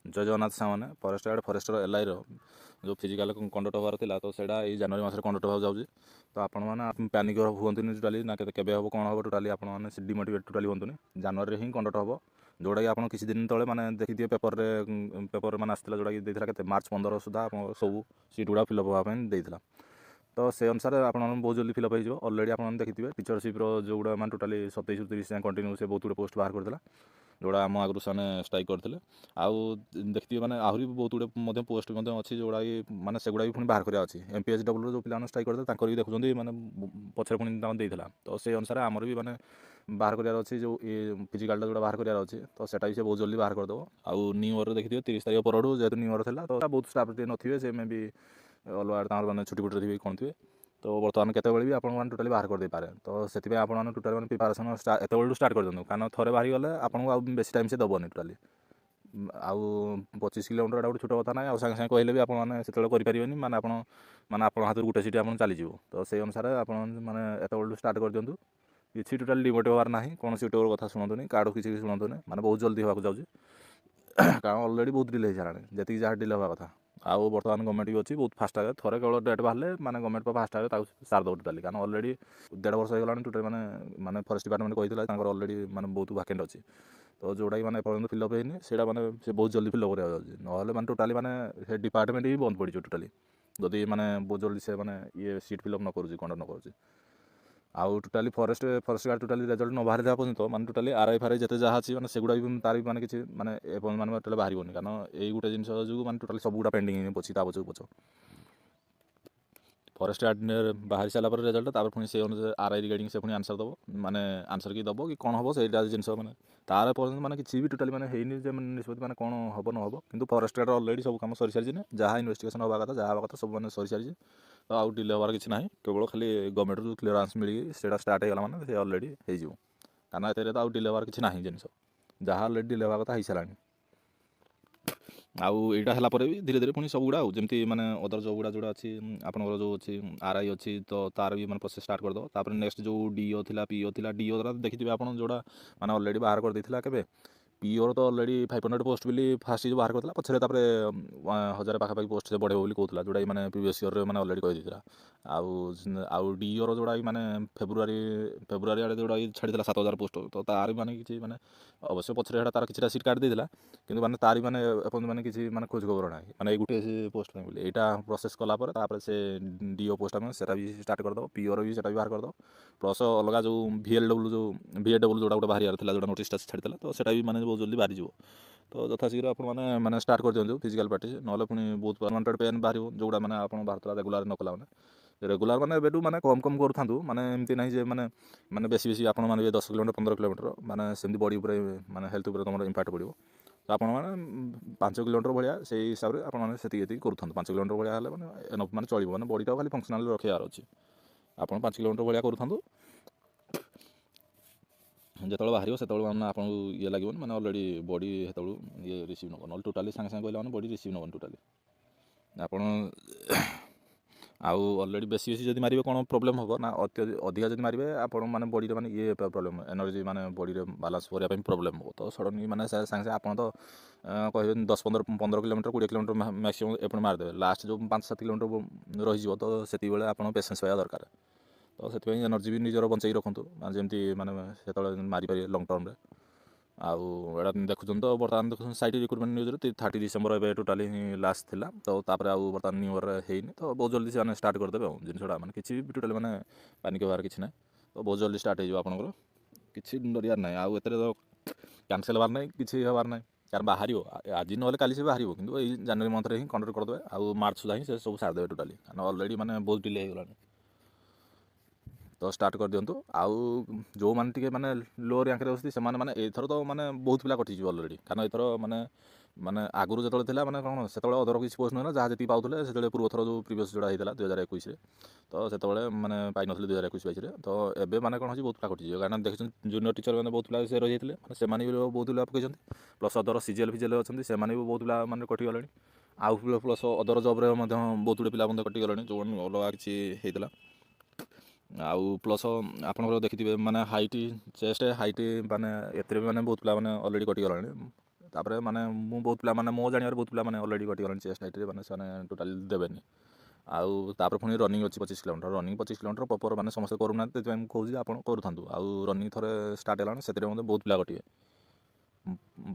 ଜୟ ଜଗନ୍ନାଥ ସାଙ୍ଗମାନେ forest guard forester ଏଲ୍ଆଇର ଯେଉଁ physical conduct ହେବାର ଥିଲା ତ ସେଇଟା ଏଇ ଜାନୁଆରୀ ମାସରେ କଣ୍ଡକ୍ଟ ହେବାକୁ ଯାଉଛି। ତ ଆପଣମାନେ ପ୍ୟାନିକ୍ ହୁଅନ୍ତୁନି ଟୋଟାଲି, ନା କେବେ ହେବ କ'ଣ ହେବ ଟୋଟାଲି ଆପଣମାନେ ଡିମୋଟିଭେଟ୍ ଟୋଟାଲି ହୁଅନ୍ତୁନି। ଜାନୁଆରୀରେ ହିଁ କଣ୍ଡକ୍ଟ ହେବ, ଯେଉଁଟାକି ଆପଣ କିଛି ଦିନ ତଳେ ମାନେ ଦେଖିଥିବେ ପେପରରେ ମାନେ ଆସିଥିଲା, ଯେଉଁଟାକି ଦେଇଥିଲା କେତେ ମାର୍ଚ୍ଚ 15 ସୁଦ୍ଧା ଆପଣ ସବୁ ସିଟ୍ ଗୁଡ଼ା ଫିଲ୍ଅପ୍ ହେବା ପାଇଁ ଦେଇଥିଲା। ତ ସେ ଅନୁସାରେ ଆପଣମାନେ ବହୁତ ଜଲ୍ଦି ଫିଲ୍ଅପ୍ ହେଇଯିବ। ଅଲରେଡ଼ି ଆପଣମାନେ ଦେଖିଥିବେ ଟିଚରସିପ୍ର ଯେଉଁଗୁଡ଼ା ମାନେ ଟୋଟାଲି 27ରୁ 30 ଯାଏଁ କଣ୍ଟିନ୍ୟୁ ସେ ବହୁତ ଗୁଡ଼ିଏ ପୋଷ୍ଟ ବାହାର କରିଥିଲା, ଯେଉଁଟା ଆମ ଆଗରୁ ସେମାନେ ଷ୍ଟ୍ରାଇକ୍ କରିଥିଲେ। ଆଉ ଦେଖିଥିବେ ମାନେ ଆହୁରି ବହୁତ ଗୁଡ଼ିଏ ମଧ୍ୟ ପୋଷ୍ଟ ମଧ୍ୟ ଅଛି, ଯେଉଁଗୁଡ଼ାକି ମାନେ ସେଗୁଡ଼ା ବି ପୁଣି ବାହାର କରିବା ଅଛି। MPSWର ଯେଉଁ ପିଲାମାନେ ଷ୍ଟ୍ରାଇକ୍ କରିଥିଲେ ତାଙ୍କର ବି ଦେଖୁଛନ୍ତି ମାନେ ପଛରେ ପୁଣି ତାଙ୍କୁ ଦେଇଥିଲା। ତ ସେଇ ଅନୁସାରେ ଆମର ବି ମାନେ ବାହାର କରିବାର ଅଛି, ଯେଉଁ ଫିଜିକାଲଟା ଯେଉଁଟା ବାହାର କରିବାର ଅଛି, ତ ସେଇଟା ବି ସେ ବହୁତ ଜଲ୍ଦି ବାହାର କରିଦେବ। ଆଉ ନ୍ୟୁ ଇୟର୍ରେ ଦେଖିଥିବେ 30 ତାରିଖ ପରଠୁ ଯେହେତୁ ନ୍ୟୁ ଇୟର୍ ଥିଲା, ତ ବହୁତ ଷ୍ଟାଫ୍ ଟିକେ ନଥିବେ, ସେ ମେ ବି ଅଲଗା ତାଙ୍କର ମାନେ ଛୁଟି ଫୁଟିରେ ଥିବେ କ'ଣ ଥିବେ। ତ ବର୍ତ୍ତମାନ କେତେବେଳେ ବି ଆପଣମାନେ ଟୋଟାଲି ବାହାର କରିଦେଇପାରେ। ତ ସେଥିପାଇଁ ଆପଣମାନେ ଟୋଟାଲି ମାନେ ପ୍ରିପାରେସନ୍ ଏତେବେଳଠୁ ଷ୍ଟାର୍ଟ କରିଦିଅନ୍ତୁ, କାରଣ ଥରେ ବାହାରିଗଲେ ଆପଣଙ୍କୁ ଆଉ ବେଶୀ ଟାଇମ୍ ସେ ଦେବନି ଟୋଟାଲି। ଆଉ 25 କିଲୋମିଟର ଏଇଟା ଗୋଟେ ଛୋଟ କଥା ନାହିଁ। ଆଉ ସାଙ୍ଗେ ସାଙ୍ଗେ କହିଲେ ବି ଆପଣମାନେ ସେତେବେଳେ କରିପାରିବେନି, ମାନେ ଆପଣ ହାତରୁ ଗୋଟେ ସିଟ୍ ଆପଣ ଚାଲିଯିବ। ତ ସେଇ ଅନୁସାରେ ଆପଣ ମାନେ ଏତେବେଳଠୁ ଷ୍ଟାର୍ଟ କରିଦିଅନ୍ତୁ। କିଛି ଟୋଟାଲି ଡିମୋଟିଭ୍ ହେବାର ନାହିଁ, କୌଣସି ୟୁଟ୍ୟୁବର କଥା ଶୁଣନ୍ତୁନି, କାହାଠୁ କିଛି ଶୁଣନ୍ତୁନି, ମାନେ ବହୁତ ଜଲ୍ଦି ହେବାକୁ ଯାଉଛି। କାରଣ ଅଲରେଡ଼ି ବହୁତ ଡିଲେ ହେଇସାରିଲାଣି, ଯେତିକି ଯାହା ଡିଲେ ହେବା କଥା। ଆଉ ବର୍ତ୍ତମାନ ଗଭର୍ଣ୍ଣମେଣ୍ଟ ବି ଅଛି ବହୁତ ଫାଷ୍ଟାଗରେ, ଥରେ କେବଳ ଡେଟ୍ ବାହାରିଲେ ମାନେ ଗଭର୍ଣ୍ଣମେଣ୍ଟ ଫାଷ୍ଟାଗରେ ତାକୁ ସାରିଦେବ ଟୋଟାଲି। କାରଣ ଅଲରେଡ଼ି 1.5 ବର୍ଷ ହେଇଗଲାଣି ଟୋଟାଲି ମାନେ ଫରେଷ୍ଟ ଡିପାର୍ଟମେଣ୍ଟ କହିଥିଲା ତାଙ୍କର ଅଲରେଡ଼ି ମାନେ ବହୁତ ଭାକେଣ୍ଟ ଅଛି। ତ ଯେଉଁଟାକି ମାନେ ଏପର୍ଯ୍ୟନ୍ତ ଫିଲ୍ଅପ୍ ହେଇନି, ସେଇଟା ମାନେ ସେ ବହୁତ ଜଲ୍ଦି ଫିଲ୍ଅପ୍ କରିବାକୁ ଯାଉଛି। ନହେଲେ ମାନେ ଟୋଟାଲି ମାନେ ସେ ଡିପାର୍ଟମେଣ୍ଟ ହିଁ ବନ୍ଦ ପଡ଼ିଯିବ ଟୋଟାଲି, ଯଦି ମାନେ ବହୁତ ଜଲ୍ଦି ସେ ମାନେ ସିଟ୍ ଫିଲ୍ଅପ୍ ନ କରୁଛି, କଣ୍ଡକ୍ଟ ନ କରୁଛି। ଆଉ totally forest guard totally result ନ ବାହାରିଲା ପର୍ଯ୍ୟନ୍ତ ମାନେ ଟୋଟାଲି RI ଯେତେ ଯାହା ଅଛି ମାନେ ସେଗୁଡ଼ା ବି ତାର ବି ମାନେ କିଛି ମାନେ ଏପର୍ଯ୍ୟନ୍ତ ମାନେ ଟୋଟାଲି ବାହାରିବନି। କାରଣ ଏଇ ଗୋଟେ ଜିନିଷ ଯୋଗୁଁ ମାନେ ଟୋଟାଲି ସବୁଗୁଡ଼ା ପେଣ୍ଡିଂ ଅଛି ତା ପଛ। ଫରେଷ୍ଟ ଗାର୍ଡ଼ ବାହାରି ସାରିଲା ପରେ ରେଜଲ୍ଟ, ତାପରେ ପୁଣି ସେଇ ଅନୁସାରେ RI ରିଗାର୍ଡ଼ିଂ ସେ ପୁଣି ଆନ୍ସର୍ ଦେବ, ମାନେ ଆନ୍ସର୍ କି ଦେବ କି କ'ଣ ହେବ ସେଇଟା ଜିନିଷ ମାନେ ତାର ପର୍ଯ୍ୟନ୍ତ ମାନେ କିଛି ବି ଟୋଟାଲି ମାନେ ହେଇନି ଯେ ମାନେ ନିଷ୍ପତ୍ତି ମାନେ କ'ଣ ହେବ ନ ହେବ। କିନ୍ତୁ ଫରେଷ୍ଟ ଗାର୍ଡ଼ ଅଲରେଡ଼ି ସବୁ କାମ ସରିସାରିଛି, ନା ଯାହା ଇନଭେଷ୍ଟିଗେସନ୍ ହେବା କଥା ଯାହା ହେବା କଥା ସବୁ ମାନେ ସରିସାରିଛି। ତ ଆଉ ଡିଲେ ହେବାର କିଛି ନାହିଁ, କେବଳ ଖାଲି ଗଭର୍ଣ୍ଣମେଣ୍ଟରୁ କ୍ଲିୟରାନ୍ସ ମିଳିକି ସେଇଟା ଷ୍ଟାର୍ଟ ହେଇଗଲା ମାନେ ସେ ଅଲରେଡ଼ି ହେଇଯିବ। କାରଣ ଏଥିରେ ତ ଆଉ ଡିଲେ ହେବାର କିଛି ନାହିଁ, ଜିନିଷ ଯାହା ଅଲରେଡ଼ି ଡିଲେ ହେବା କଥା ହେଇସାରିଲାଣି। ଆଉ ଏଇଟା ହେଲା ପରେ ବି ଧୀରେ ଧୀରେ ପୁଣି ସବୁଗୁଡ଼ା ଆଉ ଯେମିତି ମାନେ ଅଦର ଯେଉଁଗୁଡ଼ା ଅଛି ଆପଣଙ୍କର ଯେଉଁ ଅଛି RI ଅଛି, ତ ତାର ବି ମାନେ ପ୍ରୋସେସ୍ ଷ୍ଟାର୍ଟ କରିଦେବ। ତାପରେ ନେକ୍ସଟ ଯେଉଁ DO ଥିଲା PO ଥିଲା, DO ଦ୍ୱାରା ଦେଖିଥିବେ ଆପଣ ଯେଉଁଟା ମାନେ ଅଲରେଡ଼ି ବାହାର କରିଦେଇଥିଲା କେବେ। POର ତ ଅଲରେଡ଼ି 500 ପୋଷ୍ଟ ବୋଲି ଫାଷ୍ଟ ଯେଉଁ ବାହାର କରିଥିଲା, ପଛରେ ତାପରେ 1000 ପାଖାପାଖି ପୋଷ୍ଟ ସେ ବଢ଼େଇବ ବୋଲି କହୁଥିଲା, ଯେଉଁଟାକି ମାନେ ପ୍ରିଭିୟସ୍ ଇୟର୍ରେ ମାନେ ଅଲରେଡ଼ି କହିଦେଇଥିଲା। ଆଉ DOର ଯେଉଁଟାକି ମାନେ ଫେବୃଆରୀ ଆଡ଼େ ଯେଉଁଟାକି ଛାଡ଼ିଥିଲା 7000 ପୋଷ୍ଟ, ତ ତାର ମାନେ କିଛି ମାନେ ଅବଶ୍ୟ ପଛରେ ସେଇଟା ତାର କିଛିଟା ସିଟ୍ କାଟି ଦେଇଥିଲା, କିନ୍ତୁ ମାନେ ତାର ମାନେ ଏପର୍ଯ୍ୟନ୍ତ ମାନେ କିଛି ମାନେ ଖୋଜ ଖବର ନାହିଁ, ମାନେ ଏଇ ଗୋଟେ ପୋଷ୍ଟ ପାଇଁ ବୋଲି। ଏଇଟା ପ୍ରୋସେସ୍ କଲା ପରେ ତାପରେ ସେ DO ପୋଷ୍ଟ ଆମେ ସେଟା ବି ଷ୍ଟାର୍ଟ କରିଦେବ, POର ବି ସେଟା ବି ବାହାର କରିଦେବ। ପ୍ଲସ୍ ଅଲଗା ଯେଉଁ VLW ଯେଉଁଟା ଗୋଟେ ବାହାରିବାର ଥିଲା, ଯେଉଁଟା ନୋଟିସ୍ଟା ଛାଡ଼ିଥିଲା, ତ ସେଟା ବି ମାନେ ବହୁତ ଜଲ୍ଦି ବାହାରିଯିବ। ତ ଯଥାଶୀଘ୍ର ଆପଣମାନେ ଷ୍ଟାର୍ଟ କରିଦିଅନ୍ତୁ ଫିଜିକାଲ ପ୍ରାକ୍ଟିସ୍, ନହେଲେ ପୁଣି ବହୁତ ପରମାନେଣ୍ଟ ପେନ୍ ବାହାରିବ, ଯେଉଁଟା ମାନେ ଆପଣ ବାହାରୁଥିଲା ରେଗୁଲାର ନ କଲା ରେଗୁଲାର ମାନେ ଏବେଠୁ ମାନେ କମ୍ କରୁଥାନ୍ତୁ। ମାନେ ଏମିତି ନାହିଁ ଯେ ମାନେ ବେଶୀ ଆପଣମାନେ 10 କିଲୋମିଟର 15 କିଲୋମିଟର ମାନେ ସେମିତି ବଡ଼ି ଉପରେ ମାନେ ହେଲ୍ଥ ଉପରେ ତୁମର ଇମ୍ପାକ୍ଟ ପଡ଼ିବ। ତ ଆପଣମାନେ 5 କିଲୋମିଟର ଭଳିଆ ସେଇ ହିସାବରେ ଆପଣମାନେ ସେତିକି କରୁଥାନ୍ତୁ। 5 କିଲୋମିଟର ଭଳିଆ ହେଲେ ମାନେ ଚଳିବ, ମାନେ ବଡ଼ିଟାକୁ ଖାଲି ଫଙ୍କସନାଲ ରଖିବାର ଅଛି। ଆପଣ 5 କିଲୋମିଟର ଭଳିଆ କରୁଥାନ୍ତୁ। ଯେତେବେଳେ ବାହାରିବ ସେତେବେଳେ ମାନେ ଆପଣଙ୍କୁ ଲାଗିବନି, ମାନେ ଅଲରେଡ଼ି ବଡ଼ି ସେତେବେଳୁ ରିସିଭ୍ ନେବ, ନହେଲେ ଟୋଟାଲି ସାଙ୍ଗେ କହିଲେ ମାନେ ବଡ଼ି ରିସିଭ୍ ନେବନି ଟୋଟାଲି ଆପଣ। ଆଉ ଅଲରେଡ଼ି ବେଶୀ ଯଦି ମାରିବେ କ'ଣ ପ୍ରୋବ୍ଲେମ୍ ହେବ ନା, ଅଧିକା ଯଦି ମାରିବେ ଆପଣ ମାନେ ବଡ଼ିରେ ମାନେ ପ୍ରୋବ୍ଲେମ୍, ଏନର୍ଜି ମାନେ ବଡ଼ିରେ ବାଲାନ୍ସ କରିବା ପାଇଁ ପ୍ରୋବ୍ଲେମ୍ ହେବ। ତ ସଡ଼ନ୍ଲି ମାନେ ସାଙ୍ଗେ ଆପଣ ତ କହିବେ 10-15 କିଲୋମିଟର 20 କିଲୋମିଟର ମ୍ୟାକ୍ସିମମ୍ ଏପଟେ ମାରିଦେବେ, ଲାଷ୍ଟ ଯେଉଁ 5-7 କିଲୋମିଟର ରହିଯିବ, ତ ସେତିକିବେଳେ ଆପଣ ପେସେନ୍ସ ପାଇବା ଦରକାର। ତ ସେଥିପାଇଁ ଏନର୍ଜି ବି ନିଜର ବଞ୍ଚେଇକି ରଖନ୍ତୁ, ଯେମିତି ମାନେ ସେତେବେଳେ ମାରିପାରିବେ ଲଙ୍ଗ୍ ଟର୍ମରେ। ଆଉ ଏଇଟା ଦେଖୁଛନ୍ତି ତ ବର୍ତ୍ତମାନ ଦେଖୁଛନ୍ତି ସାଇଟ୍ ରିକ୍ରୁଟମେଣ୍ଟ ନ୍ୟୁଜ୍ରେ 30 ଡିସେମ୍ବର ଏବେ ଟୋଟାଲି ଲାଷ୍ଟ ଥିଲା। ତ ତାପରେ ଆଉ ବର୍ତ୍ତମାନ ନ୍ୟୁ ଇୟର୍ ହେଇନି, ତ ବହୁତ ଜଲ୍ଦି ସେମାନେ ଷ୍ଟାର୍ଟ କରିଦେବେ ଆଉ ଜିନିଷଟା, ମାନେ କିଛି ବି ଟୋଟାଲି ମାନେ ପାନିକ୍ ହେବାର କିଛି ନାହିଁ। ତ ବହୁତ ଜଲ୍ଦି ଷ୍ଟାର୍ଟ ହେଇଯିବ ଆପଣଙ୍କର, କିଛି ଡରିବାର ନାହିଁ। ଆଉ ଏଥିରେ ତ କ୍ୟାନସଲ୍ ହେବାର ନାହିଁ, କିଛି ହେବାର ନାହିଁ, କାରଣ ବାହାରିବ ଆଜି ନହେଲେ କାଲି ସେ ବାହାରିବ, କିନ୍ତୁ ଏଇ ଜାନୁଆରୀ ମନ୍ଥରେ ହିଁ କଣ୍ଡକ୍ଟ କରିଦେବେ। ଆଉ ମାର୍ଚ୍ଚ ସୁଦ୍ଧା ହିଁ ସେ ସବୁ ସାରିଦେବେ ଟୋଟାଲି, କାରଣ ଅଲରେଡ଼ି ମାନେ ବହୁତ ଡିଲେ ହେଇଗଲାଣି। ତ ଷ୍ଟାର୍ଟ କରିଦିଅନ୍ତୁ। ଆଉ ଯେଉଁମାନେ ଟିକେ ମାନେ ଲୋ ର୍ୟାଙ୍କରେ ବସିଛି ସେମାନେ ମାନେ ଏଇଥର ତ ମାନେ ବହୁତ ପିଲା କଟିଯିବ ଅଲରେଡ଼ି, କାରଣ ଏଥର ମାନେ ଆଗରୁ ଯେତେବେଳେ ଥିଲା ମାନେ କ'ଣ ସେତେବେଳେ ଅଦର କିଛି ପୋଷ୍ଟ ନୁହେଁ ନା, ଯାହା ଯେତିକି ପାଉଥିଲେ ସେତେବେଳେ ପୂର୍ବଥର ଯେଉଁ ପ୍ରିଭିୟସ୍ ଯେଉଁଟା ହେଇଥିଲା 2021ରେ, ତ ସେତେବେଳେ ମାନେ ପାଇନଥିଲେ 2021-22ରେ। ତ ଏବେ ମାନେ କ'ଣ ହେଉଛି ବହୁତ ପିଲା କଟିଯିବ, କାରଣ ଦେଖୁଛନ୍ତି ଜୁନିୟର ଟିଚର ମାନେ ବହୁତ ପିଲା ସେ ରହିଯାଇଥିଲେ, ମାନେ ସେମାନେ ବି ବହୁତ ପିଲା ପକେଇଛନ୍ତି। ପ୍ଲସ୍ ଅଦର CGL ଅଛନ୍ତି, ସେମାନେ ବି ବହୁତ ପିଲା ମାନେ କଟିଗଲେଣି। ଆଉ ପ୍ଲସ୍ ଅଦର ଜବ୍ରେ ମଧ୍ୟ ବହୁତ ଗୁଡ଼ିଏ ପିଲା ମଧ୍ୟ କଟିଗଲେଣି, ଯେଉଁମାନେ ଅଲଗା କିଛି ହେଇଥିଲା। ଆଉ ପ୍ଲସ୍ ଆପଣଙ୍କର ଦେଖିଥିବେ ମାନେ ହାଇଟ୍ ଚେଷ୍ଟ ହାଇଟ୍ ମାନେ ଏଥିରେ ବି ମାନେ ବହୁତ ପିଲା ମାନେ ଅଲରେଡ଼ି କଟିଗଲାଣି। ତାପରେ ମାନେ ମୁଁ ବହୁତ ପିଲା ମାନେ ମୋ ଜାଣିବାରେ ବହୁତ ପିଲା ମାନେ ଅଲରେଡ଼ି କଟିଗଲାଣି ଚେଷ୍ଟ ହାଇଟ୍ରେ, ମାନେ ସେମାନେ ଟୋଟାଲି ଦେବେନି। ଆଉ ତାପରେ ପୁଣି ରନିଂ ଅଛି 25 କିଲୋମିଟର, ରନିଂ 25 କିଲୋମିଟର ପ୍ରପର୍ ମାନେ ସମସ୍ତେ କରୁନାହାନ୍ତି, ସେଥିପାଇଁ ମୁଁ କହୁଛି ଆପଣ କରୁଥାନ୍ତୁ। ଆଉ ରନିଂ ଥରେ ଷ୍ଟାର୍ଟ ହେଲାଣି ସେଥିରେ ମଧ୍ୟ ବହୁତ ପିଲା କଟିବେ,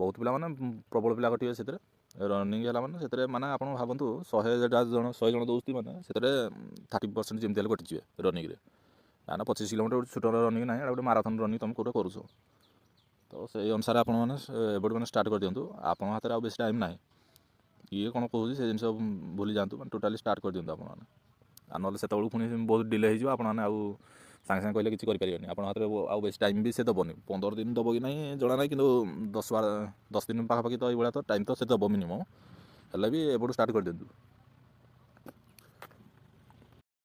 ବହୁତ ପିଲା ମାନେ ପ୍ରବଳ ପିଲା କଟିବେ ସେଥିରେ। ରନିଂ ହେଲା ମାନେ ସେଥିରେ ମାନେ ଆପଣ ଭାବନ୍ତୁ 100 ଜଣ ଦଉଛନ୍ତି ମାନେ ସେଥିରେ 30% ଯେମିତି ହେଲେ କଟିଯିବେ ରନିଂରେ। କାରଣ 25 କିଲୋମିଟର ଗୋଟେ ଛୋଟ ରନିଂ ନାହିଁ, ଏଇଟା ଗୋଟେ ମାରାଥନ୍ ରନିଂ ତୁମେ କେଉଁଟା କରୁଛ। ତ ସେଇ ଅନୁସାରେ ଆପଣମାନେ ଏବେଠୁ ମାନେ ଷ୍ଟାର୍ଟ କରିଦିଅନ୍ତୁ। ଆପଣଙ୍କ ହାତରେ ଆଉ ବେଶୀ ଟାଇମ୍ ନାହିଁ, କିଏ କ'ଣ କହୁଛି ସେ ଜିନିଷ ଭୁଲି ଯାଆନ୍ତୁ, ମାନେ ଟୋଟାଲି ଷ୍ଟାର୍ଟ କରିଦିଅନ୍ତୁ ଆପଣମାନେ। ଆଉ ନହେଲେ ସେତେବେଳକୁ ପୁଣି ବହୁତ ଡିଲେ ହେଇଯିବ, ଆପଣମାନେ ଆଉ ସାଙ୍ଗେ ସାଙ୍ଗେ କହିଲେ କିଛି କରିପାରିବେନି। ଆପଣଙ୍କ ହାତରେ ଆଉ ବେଶୀ ଟାଇମ୍ ବି ସେ ଦେବନି, 15 ଦିନ ଦେବ କି ନାହିଁ ଜଣା ନାହିଁ, କିନ୍ତୁ 10 ଦିନ ପାଖାପାଖି ତ ଏଇଭଳିଆ ତ ଟାଇମ୍ ତ ସେ ଦେବ ମିନିମମ୍। ହେଲେ ବି ଏବେଠୁ ଷ୍ଟାର୍ଟ କରିଦିଅନ୍ତୁ।